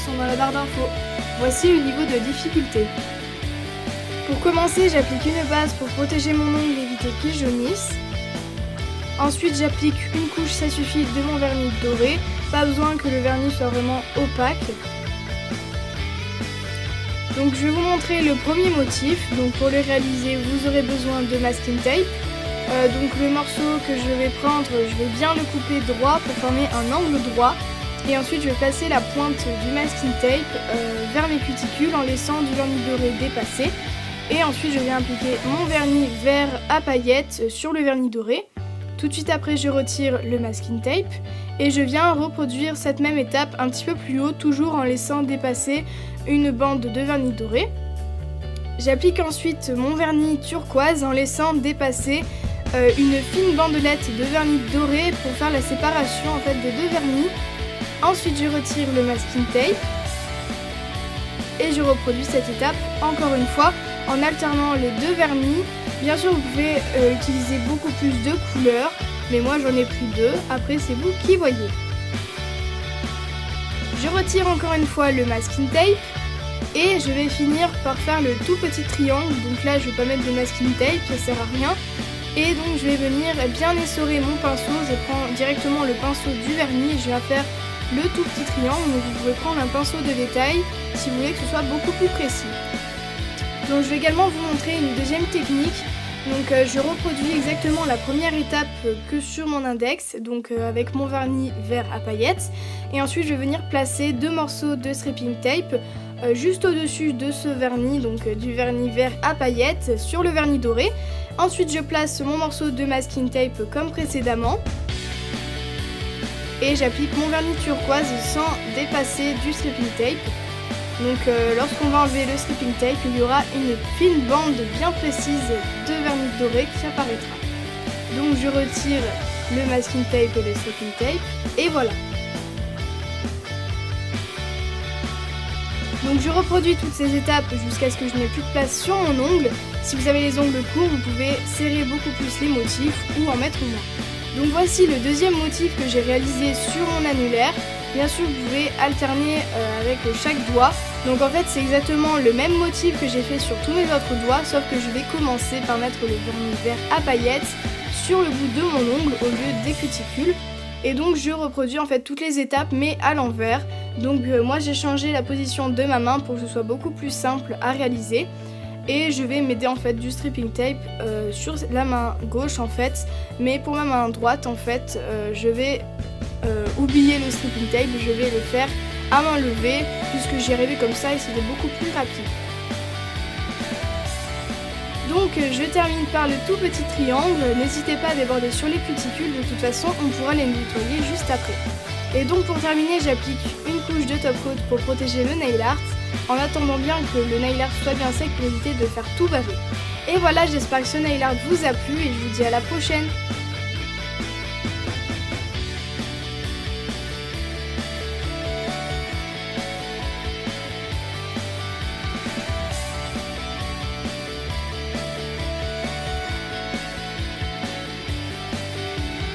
sont dans la barre d'infos. Voici le niveau de difficulté. Pour commencer, j'applique une base pour protéger mon ongle et éviter qu'il jaunisse. Ensuite, j'applique une couche, ça suffit, de mon vernis doré. Pas besoin que le vernis soit vraiment opaque. Donc je vais vous montrer le premier motif. Donc pour le réaliser, vous aurez besoin de masking tape. Donc le morceau que je vais prendre, je vais bien le couper droit pour former un angle droit. Et ensuite je vais placer la pointe du masking tape vers mes cuticules en laissant du vernis doré dépasser. Et ensuite je viens appliquer mon vernis vert à paillettes sur le vernis doré. Tout de suite après je retire le masking tape et je viens reproduire cette même étape un petit peu plus haut, toujours en laissant dépasser une bande de vernis doré. J'applique ensuite mon vernis turquoise en laissant dépasser une fine bandelette de vernis doré pour faire la séparation en fait des deux vernis. Ensuite je retire le masking tape et je reproduis cette étape encore une fois en alternant les deux vernis. Bien sûr vous pouvez utiliser beaucoup plus de couleurs, mais moi j'en ai pris deux, après c'est vous qui voyez. Je retire encore une fois le masking tape et je vais finir par faire le tout petit triangle. Donc là je vais pas mettre de masking tape, ça sert à rien. Et donc je vais venir bien essorer mon pinceau, je prends directement le pinceau du vernis et je vais faire le tout petit triangle. Donc vous pouvez prendre un pinceau de détail si vous voulez que ce soit beaucoup plus précis. Donc je vais également vous montrer une deuxième technique. Donc je reproduis exactement la première étape que sur mon index, donc avec mon vernis vert à paillettes. Et ensuite je vais venir placer deux morceaux de stripping tape juste au-dessus de ce vernis, donc du vernis vert à paillettes sur le vernis doré. Ensuite je place mon morceau de masking tape comme précédemment. Et j'applique mon vernis turquoise sans dépasser du stripping tape. Donc lorsqu'on va enlever le stripping tape, il y aura une fine bande bien précise de vernis doré qui apparaîtra. Donc je retire le masking tape et le stripping tape et voilà. Donc je reproduis toutes ces étapes jusqu'à ce que je n'ai plus de place sur mon ongle. Si vous avez les ongles courts, vous pouvez serrer beaucoup plus les motifs ou en mettre moins. Donc voici le deuxième motif que j'ai réalisé sur mon annulaire. Bien sûr, vous pouvez alterner avec chaque doigt. Donc en fait, c'est exactement le même motif que j'ai fait sur tous mes autres doigts, sauf que je vais commencer par mettre le vernis vert à paillettes sur le bout de mon ongle au lieu des cuticules. Et donc je reproduis en fait toutes les étapes mais à l'envers. Donc moi j'ai changé la position de ma main pour que ce soit beaucoup plus simple à réaliser. Et je vais m'aider en fait du stripping tape sur la main gauche en fait. Mais pour ma main droite en fait, je vais oublier le stripping tape, je vais le faire à main levée puisque j'y arrivais comme ça et c'était beaucoup plus rapide. Donc je termine par le tout petit triangle, n'hésitez pas à déborder sur les cuticules, de toute façon on pourra les nettoyer juste après. Et donc pour terminer j'applique une couche de top coat pour protéger le nail art, en attendant bien que le nail art soit bien sec pour éviter de faire tout baver. Et voilà, j'espère que ce nail art vous a plu et je vous dis à la prochaine.